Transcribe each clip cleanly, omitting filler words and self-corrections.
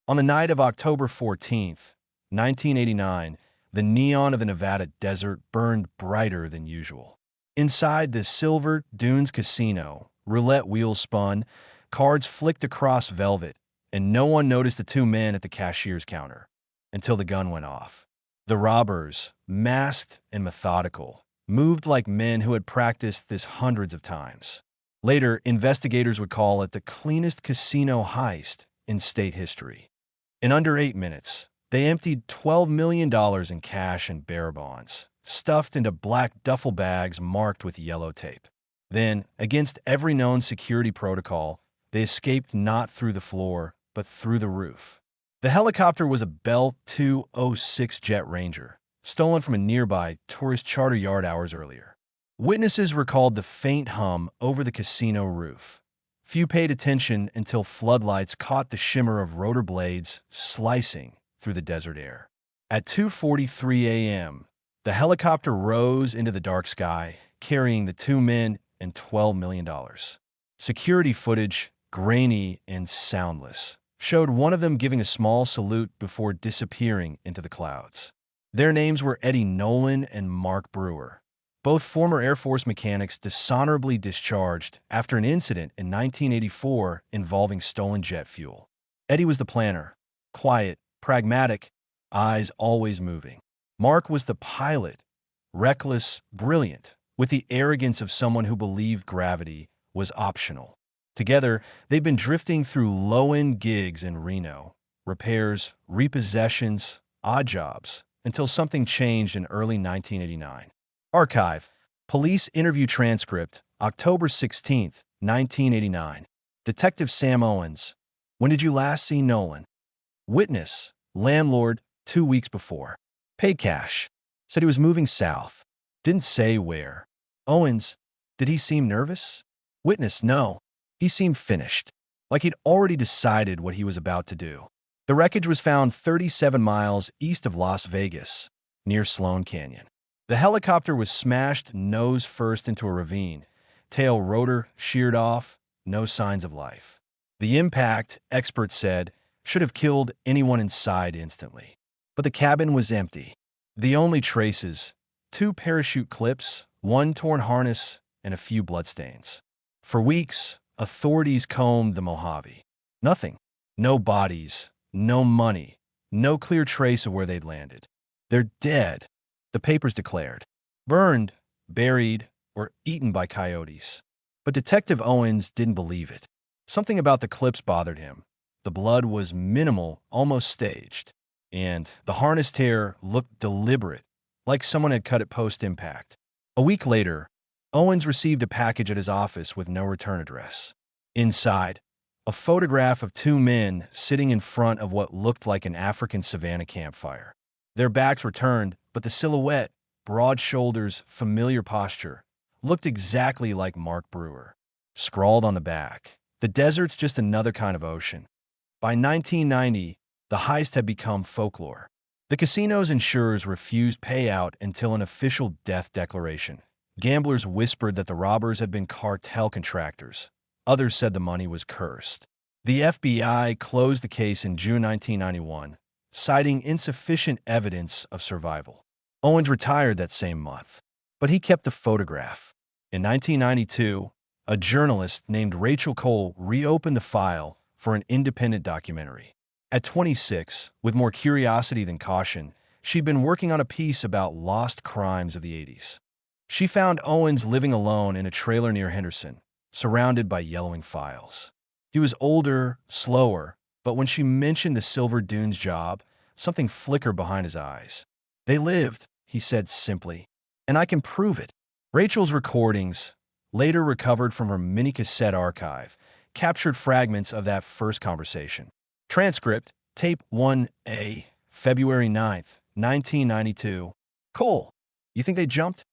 On the night of October 14th, 1989, the neon of the Nevada desert burned brighter than usual. Inside the Silver Dunes Casino, roulette wheels spun, cards flicked across velvet, and no one noticed the two men at the cashier's counter until the gun went off. The robbers, masked and methodical, moved like men who had practiced this hundreds of times. Later, investigators would call it the cleanest casino heist in state history. In under 8 minutes, they emptied $12 million in cash and bearer bonds, stuffed into black duffel bags marked with yellow tape. Then, against every known security protocol, they escaped not through the floor, but through the roof. The helicopter was a Bell 206 Jet Ranger, stolen from a nearby tourist charter yard hours earlier. Witnesses recalled the faint hum over the casino roof. Few paid attention until floodlights caught the shimmer of rotor blades slicing through the desert air. At 2:43 a.m., the helicopter rose into the dark sky, carrying the two men and $12 million. Security footage, grainy and soundless, showed one of them giving a small salute before disappearing into the clouds. Their names were Eddie Nolan and Mark Brewer, both former Air Force mechanics dishonorably discharged after an incident in 1984 involving stolen jet fuel. Eddie was the planner, quiet, pragmatic, eyes always moving. Mark was the pilot, reckless, brilliant, with the arrogance of someone who believed gravity was optional. Together, they've been drifting through low-end gigs in Reno, repairs, repossessions, odd jobs, until something changed in early 1989. Archive. Police interview transcript, October 16th, 1989. Detective Sam Owens. When did you last see Nolan? Witness. Landlord, 2 weeks before. Paid cash. Said he was moving south. Didn't say where. Owens. Did he seem nervous? Witness. No. He seemed finished. Like he'd already decided what he was about to do. The wreckage was found 37 miles east of Las Vegas, near Sloan Canyon. The helicopter was smashed nose first into a ravine, tail rotor sheared off, no signs of life. The impact, experts said, should have killed anyone inside instantly. But the cabin was empty. The only traces, 2 parachute clips, 1 torn harness, and a few bloodstains. For weeks, authorities combed the Mojave. Nothing. No bodies, no money, no clear trace of where they'd landed. They're dead, the papers declared. Burned, buried, or eaten by coyotes. But Detective Owens didn't believe it. Something about the clips bothered him. The blood was minimal, almost staged. And the harness tear looked deliberate, like someone had cut it post-impact. A week later, Owens received a package at his office with no return address. Inside, a photograph of 2 men sitting in front of what looked like an African savanna campfire. Their backs were turned, but the silhouette, broad shoulders, familiar posture, looked exactly like Mark Brewer. Scrawled on the back, "The desert's just another kind of ocean." By 1990, the heist had become folklore. The casino's insurers refused payout until an official death declaration. Gamblers whispered that the robbers had been cartel contractors. Others said the money was cursed. The FBI closed the case in June 1991, citing insufficient evidence of survival. Owens retired that same month, but he kept the photograph. In 1992, a journalist named Rachel Cole reopened the file for an independent documentary. At 26, with more curiosity than caution, she'd been working on a piece about lost crimes of the 80s. She found Owens living alone in a trailer near Henderson, surrounded by yellowing files. He was older, slower, but when she mentioned the Silver Dunes job, something flickered behind his eyes. "They lived," he said simply, "and I can prove it." Rachel's recordings, later recovered from her mini-cassette archive, captured fragments of that first conversation. Transcript, Tape 1A, February 9th, 1992. Cole, "You think they jumped?"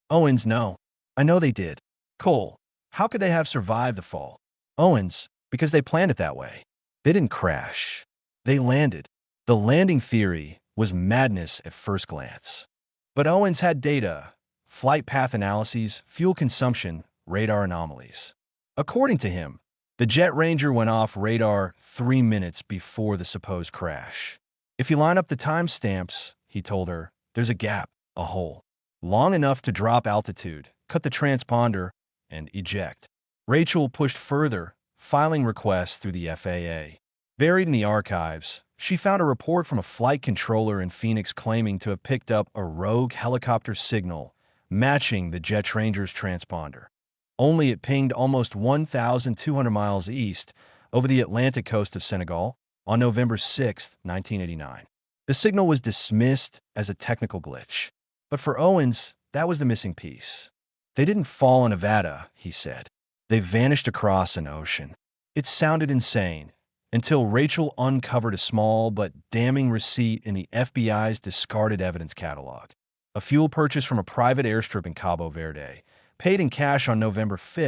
Owens, "No. I know they did." Cole, "How could they have survived the fall?" Owens, "Because they planned it that way. They didn't crash. They landed." The landing theory was madness at first glance. But Owens had data, flight path analyses, fuel consumption, radar anomalies. According to him, The Jet Ranger went off radar 3 minutes before the supposed crash. If you line up the timestamps, he told her, there's a gap, a hole, long enough to drop altitude, cut the transponder, and eject. Rachel pushed further, filing requests through the FAA. Buried in the archives, she found a report from a flight controller in Phoenix claiming to have picked up a rogue helicopter signal matching the Jet Ranger's transponder. Only it pinged almost 1,200 miles east over the Atlantic coast of Senegal on November 6, 1989. The signal was dismissed as a technical glitch. But for Owens, that was the missing piece. They didn't fall in Nevada, he said. They vanished across an ocean. It sounded insane, until Rachel uncovered a small but damning receipt in the FBI's discarded evidence catalog. A fuel purchase from a private airstrip in Cabo Verde, paid in cash on November 5,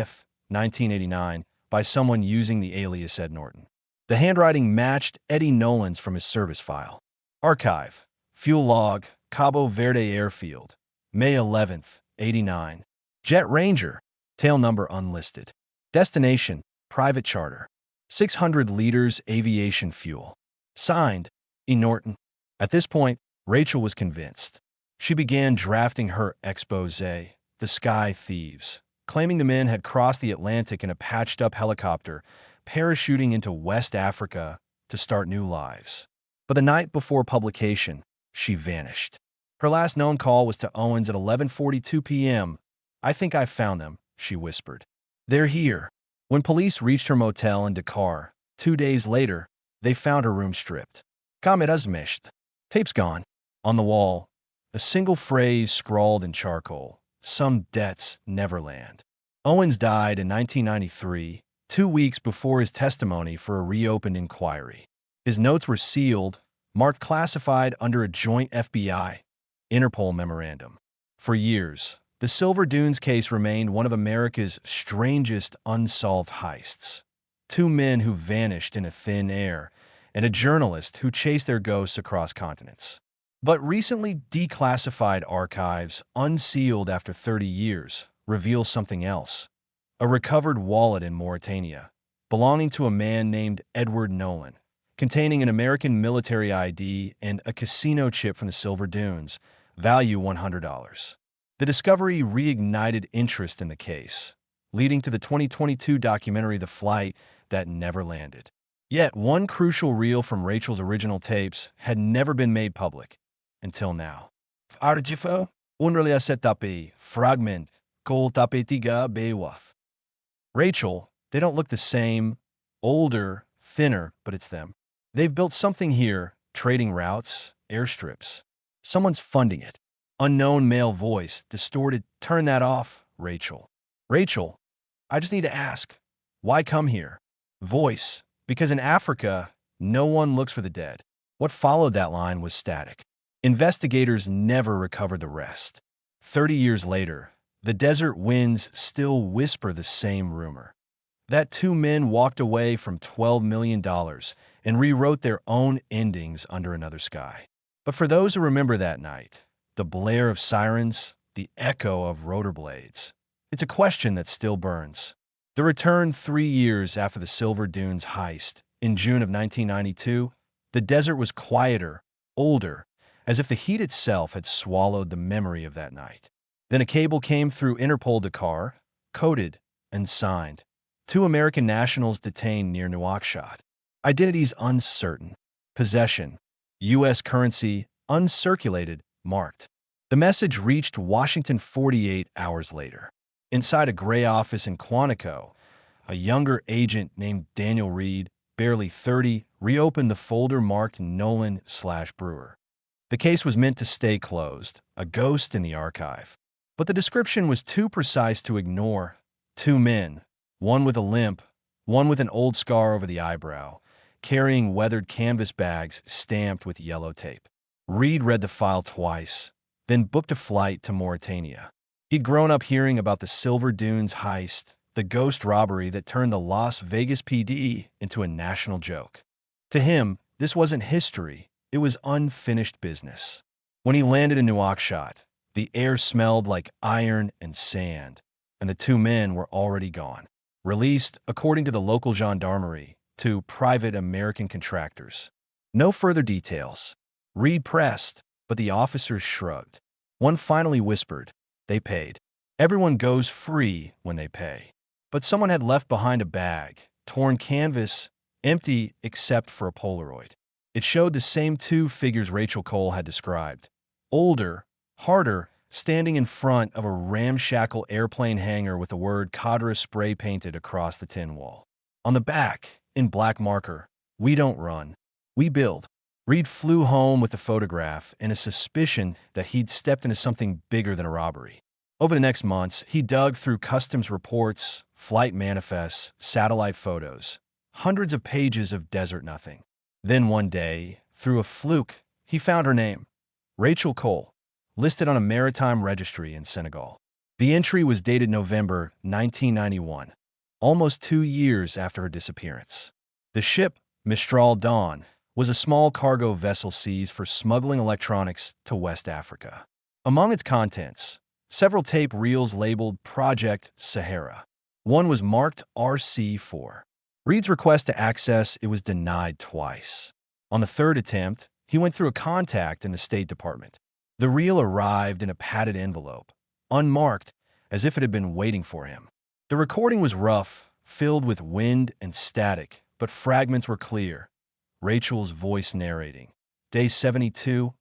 1989, by someone using the alias Ed Norton. The handwriting matched Eddie Nolan's from his service file. Archive, fuel log, Cabo Verde Airfield, May 11, 89. Jet Ranger, tail number unlisted. Destination, private charter. 600 liters aviation fuel. Signed, E. Norton. At this point, Rachel was convinced. She began drafting her exposé, The Sky Thieves, claiming the men had crossed the Atlantic in a patched-up helicopter, parachuting into West Africa to start new lives. But the night before publication, she vanished. Her last known call was to Owens at 11:42 p.m. "I think I found them," she whispered. "They're here." When police reached her motel in Dakar, 2 days later, they found her room stripped. "Cameras meshed." Tape's gone. On the wall, a single phrase scrawled in charcoal. "Some debts never land." Owens died in 1993, 2 weeks before his testimony for a reopened inquiry. His notes were sealed, marked classified under a joint FBI-Interpol memorandum. For years, the Silver Dunes case remained one of America's strangest unsolved heists. 2 men who vanished in a thin air, and a journalist who chased their ghosts across continents. But recently declassified archives, unsealed after 30 years, reveal something else. A recovered wallet in Mauritania, belonging to a man named Edward Nolan, containing an American military ID and a casino chip from the Silver Dunes, value $100. The discovery reignited interest in the case, leading to the 2022 documentary The Flight That Never Landed. Yet one crucial reel from Rachel's original tapes had never been made public. Until now. Artifo, unrlia setapi, fragment, kol tapetiga bewaf. Rachel, they don't look the same, older, thinner, but it's them. They've built something here, trading routes, airstrips. Someone's funding it. Unknown male voice, distorted, turn that off, Rachel. Rachel, I just need to ask, why come here? Voice, because in Africa, no one looks for the dead. What followed that line was static. Investigators never recovered the rest. 30 years later, the desert winds still whisper the same rumor. That 2 men walked away from $12 million and rewrote their own endings under another sky. But for those who remember that night, the blare of sirens, the echo of rotor blades, it's a question that still burns. The return 3 years after the Silver Dunes heist, in June of 1992, the desert was quieter, older, as if the heat itself had swallowed the memory of that night. Then a cable came through Interpol Dakar, coded and signed. 2 American nationals detained near Nouakchott. Identities uncertain. Possession. U.S. currency uncirculated, marked. The message reached Washington 48 hours later. Inside a gray office in Quantico, a younger agent named Daniel Reed, barely 30, reopened the folder marked Nolan/Brewer. The case was meant to stay closed, a ghost in the archive. But the description was too precise to ignore. 2 men, one with a limp, one with an old scar over the eyebrow, carrying weathered canvas bags stamped with yellow tape. Reed read the file twice, then booked a flight to Mauritania. He'd grown up hearing about the Silver Dunes heist, the ghost robbery that turned the Las Vegas PD into a national joke. To him, this wasn't history. It was unfinished business. When he landed in Nouakchott, the air smelled like iron and sand, and the 2 men were already gone. released, according to the local gendarmerie, to private American contractors. No further details. Reed pressed, but the officers shrugged. One finally whispered, "They paid." Everyone goes free when they pay. But someone had left behind a bag, torn canvas, empty except for a Polaroid. It showed the same two figures Rachel Cole had described. Older, harder, standing in front of a ramshackle airplane hangar with the word Cadre spray painted across the tin wall. On the back, in black marker, "We don't run, we build." Reed flew home with the photograph and a suspicion that he'd stepped into something bigger than a robbery. Over the next months, he dug through customs reports, flight manifests, satellite photos, hundreds of pages of desert nothing. Then one day, through a fluke, he found her name, Rachel Cole, listed on a maritime registry in Senegal. The entry was dated November 1991, almost 2 years after her disappearance. The ship, Mistral Dawn, was a small cargo vessel seized for smuggling electronics to West Africa. Among its contents, several tape reels labeled Project Sahara. One was marked RC4. Reed's request to access it was denied twice. On the third attempt, he went through a contact in the State Department. The reel arrived in a padded envelope, unmarked, as if it had been waiting for him. The recording was rough, filled with wind and static, but fragments were clear. Rachel's voice narrating. Day 72,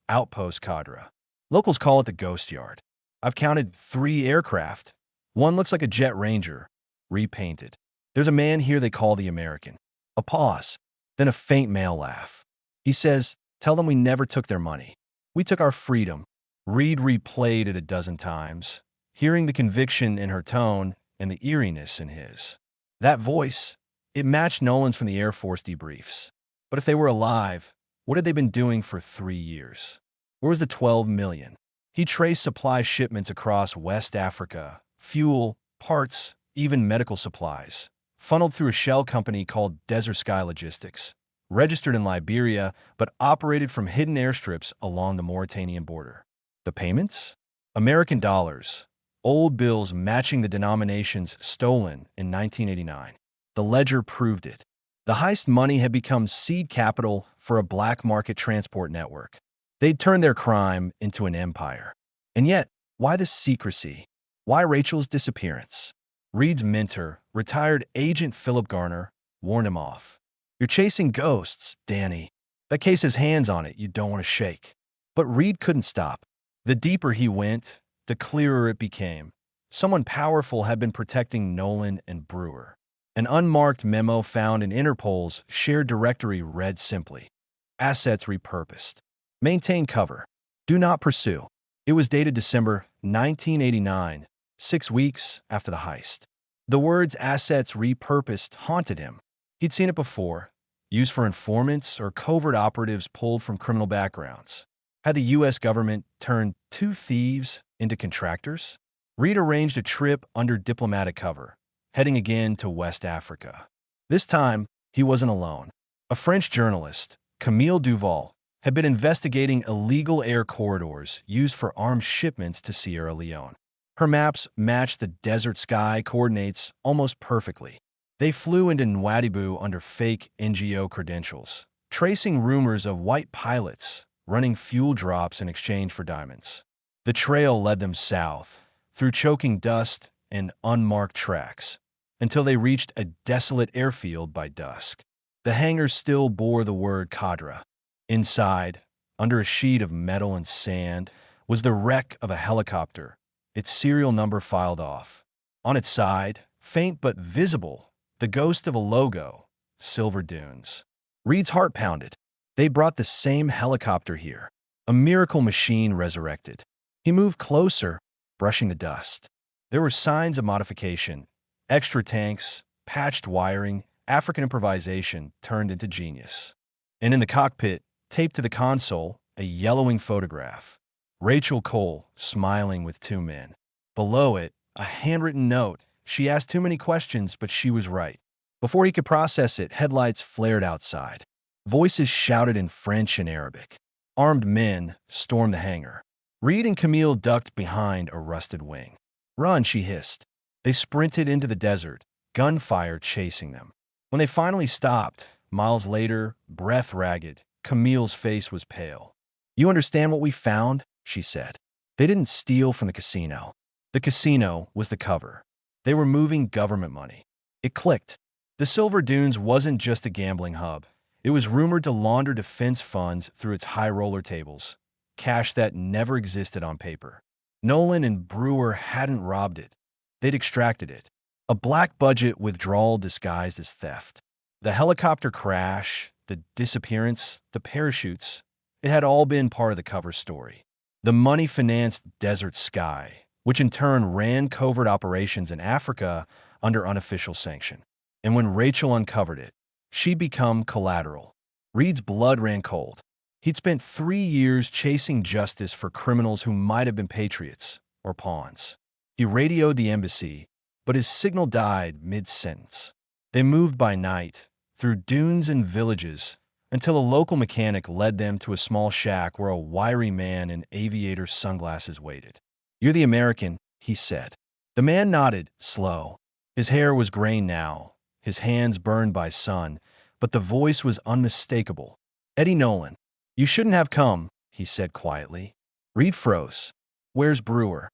Outpost Cadre. Locals call it the Ghost Yard. I've counted 3 aircraft. One looks like a Jet Ranger, repainted. There's a man here they call the American. A pause, then a faint male laugh. He says, "Tell them we never took their money. We took our freedom." Reed replayed it a dozen times, hearing the conviction in her tone and the eeriness in his. That voice, it matched Nolan's from the Air Force debriefs. But if they were alive, what had they been doing for 3 years? Where was the 12 million? He traced supply shipments across West Africa, fuel, parts, even medical supplies, funneled through a shell company called Desert Sky Logistics, registered in Liberia but operated from hidden airstrips along the Mauritanian border. The payments? American dollars, old bills matching the denominations stolen in 1989. The ledger proved it. The heist money had become seed capital for a black market transport network. They'd turned their crime into an empire. And yet, why the secrecy? Why Rachel's disappearance? Reed's mentor, retired Agent Philip Garner, warned him off. "You're chasing ghosts, Danny. That case has hands on it you don't want to shake." But Reed couldn't stop. The deeper he went, the clearer it became. Someone powerful had been protecting Nolan and Brewer. An unmarked memo found in Interpol's shared directory read simply, "Assets repurposed. Maintain cover. Do not pursue." It was dated December 1989, 6 weeks after the heist. The words "assets repurposed" haunted him. He'd seen it before, used for informants or covert operatives pulled from criminal backgrounds. Had the U.S. government turned 2 thieves into contractors? Reed arranged a trip under diplomatic cover, heading again to West Africa. This time, he wasn't alone. A French journalist, Camille Duval, had been investigating illegal air corridors used for armed shipments to Sierra Leone. Her maps matched the desert sky coordinates almost perfectly. They flew into Nwadibu under fake NGO credentials, tracing rumors of white pilots running fuel drops in exchange for diamonds. The trail led them south, through choking dust and unmarked tracks, until they reached a desolate airfield by dusk. The hangar still bore the word Cadre. Inside, under a sheet of metal and sand, was the wreck of a helicopter, its serial number filed off. On its side, faint but visible, the ghost of a logo, Silver Dunes. Reed's heart pounded. They brought the same helicopter here, a miracle machine resurrected. He moved closer, brushing the dust. There were signs of modification, extra tanks, patched wiring, African improvisation turned into genius. And in the cockpit, taped to the console, a yellowing photograph. Rachel Cole, smiling with 2 men. Below it, a handwritten note. She asked too many questions, but she was right. Before he could process it, headlights flared outside. Voices shouted in French and Arabic. Armed men stormed the hangar. Reed and Camille ducked behind a rusted wing. "Run," she hissed. They sprinted into the desert, gunfire chasing them. When they finally stopped, miles later, breath ragged, Camille's face was pale. "You understand what we found?" she said. "They didn't steal from the casino. The casino was the cover. They were moving government money." It clicked. The Silver Dunes wasn't just a gambling hub. It was rumored to launder defense funds through its high roller tables, cash that never existed on paper. Nolan and Brewer hadn't robbed it. They'd extracted it. A black budget withdrawal disguised as theft. The helicopter crash, the disappearance, the parachutes, it had all been part of the cover story. The money financed Desert Sky, which in turn ran covert operations in Africa under unofficial sanction. And when Rachel uncovered it, she'd become collateral. Reed's blood ran cold. He'd spent 3 years chasing justice for criminals who might have been patriots or pawns. He radioed the embassy, but his signal died mid-sentence. They moved by night, through dunes and villages, until a local mechanic led them to a small shack where a wiry man in aviator sunglasses waited. "You're the American," he said. The man nodded, slow. His hair was gray now, his hands burned by sun, but the voice was unmistakable. "Eddie Nolan." "You shouldn't have come," he said quietly. Reed froze. "Where's Brewer?"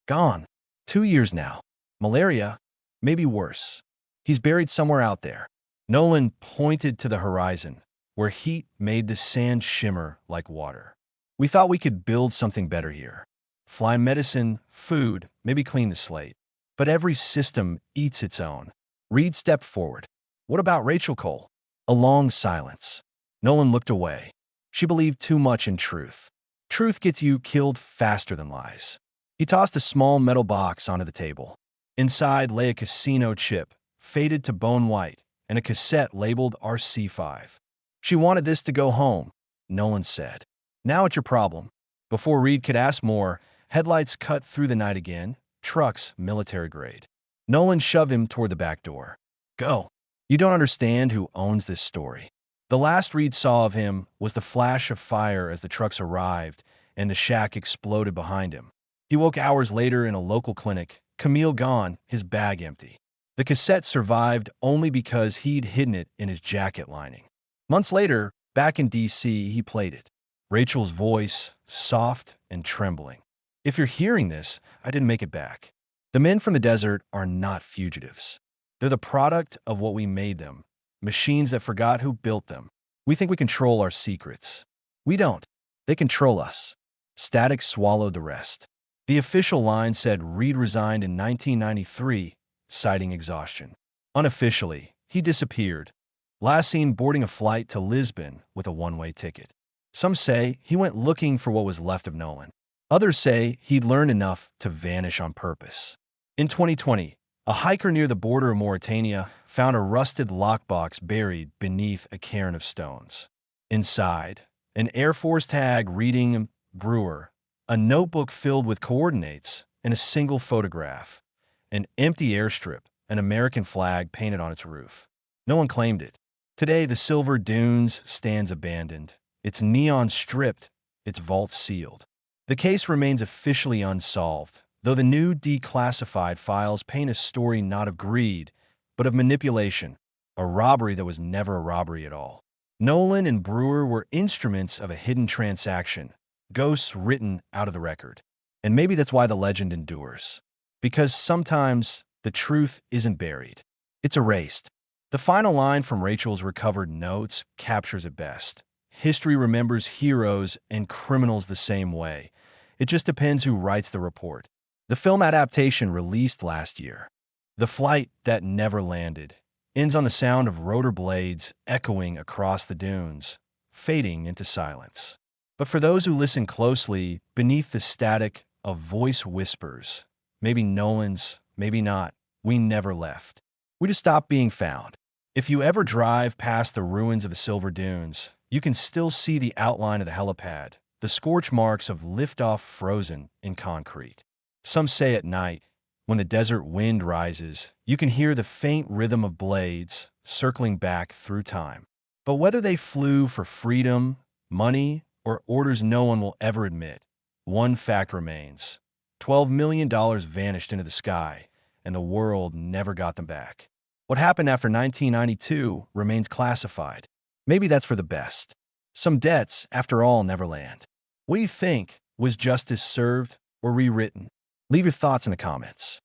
"Gone. 2 years now. Malaria, maybe worse. He's buried somewhere out there." Nolan pointed to the horizon, where heat made the sand shimmer like water. "We thought we could build something better here. Fly medicine, food, maybe clean the slate. But every system eats its own." Reed stepped forward. "What about Rachel Cole?" A long silence. Nolan looked away. She believed too much in truth. Truth gets you killed faster than lies. He tossed a small metal box onto the table. Inside lay a casino chip, faded to bone white, and a cassette labeled RC5. "She wanted this to go home," Nolan said. "Now it's your problem." Before Reed could ask more, headlights cut through the night again, trucks military grade. Nolan shoved him toward the back door. "Go. You don't understand who owns this story." The last Reed saw of him was the flash of fire as the trucks arrived and the shack exploded behind him. He woke hours later in a local clinic, Camille gone, his bag empty. The cassette survived only because he'd hidden it in his jacket lining. Months later, back in D.C., he played it. Rachel's voice, soft and trembling. "If you're hearing this, I didn't make it back. The men from the desert are not fugitives. They're the product of what we made them, machines that forgot who built them. We think we control our secrets. We don't. They control us." Static swallowed the rest. The official line said Reed resigned in 1993, citing exhaustion. Unofficially, he disappeared, last seen boarding a flight to Lisbon with a one-way ticket. Some say he went looking for what was left of Nolan. Others say he'd learned enough to vanish on purpose. In 2020, a hiker near the border of Mauritania found a rusted lockbox buried beneath a cairn of stones. Inside, an Air Force tag reading Brewer, a notebook filled with coordinates, and a single photograph. An empty airstrip, an American flag painted on its roof. No one claimed it. Today, the Silver Dunes stands abandoned, its neon stripped, its vault sealed. The case remains officially unsolved, though the new declassified files paint a story not of greed, but of manipulation, a robbery that was never a robbery at all. Nolan and Brewer were instruments of a hidden transaction, ghosts written out of the record. And maybe that's why the legend endures. Because sometimes the truth isn't buried. It's erased. The final line from Rachel's recovered notes captures it best. History remembers heroes and criminals the same way. It just depends who writes the report. The film adaptation released last year. The Flight That Never Landed ends on the sound of rotor blades echoing across the dunes, fading into silence. But for those who listen closely, beneath the static, a voice whispers, maybe Nolan's, maybe not. We never left. We just stopped being found. If you ever drive past the ruins of the Silver Dunes, you can still see the outline of the helipad, the scorch marks of liftoff frozen in concrete. Some say at night, when the desert wind rises, you can hear the faint rhythm of blades circling back through time. But whether they flew for freedom, money, or orders no one will ever admit, one fact remains. $12 million vanished into the sky, and the world never got them back. What happened after 1992 remains classified. Maybe that's for the best. Some debts, after all, never land. What do you think? Was justice served or rewritten? Leave your thoughts in the comments.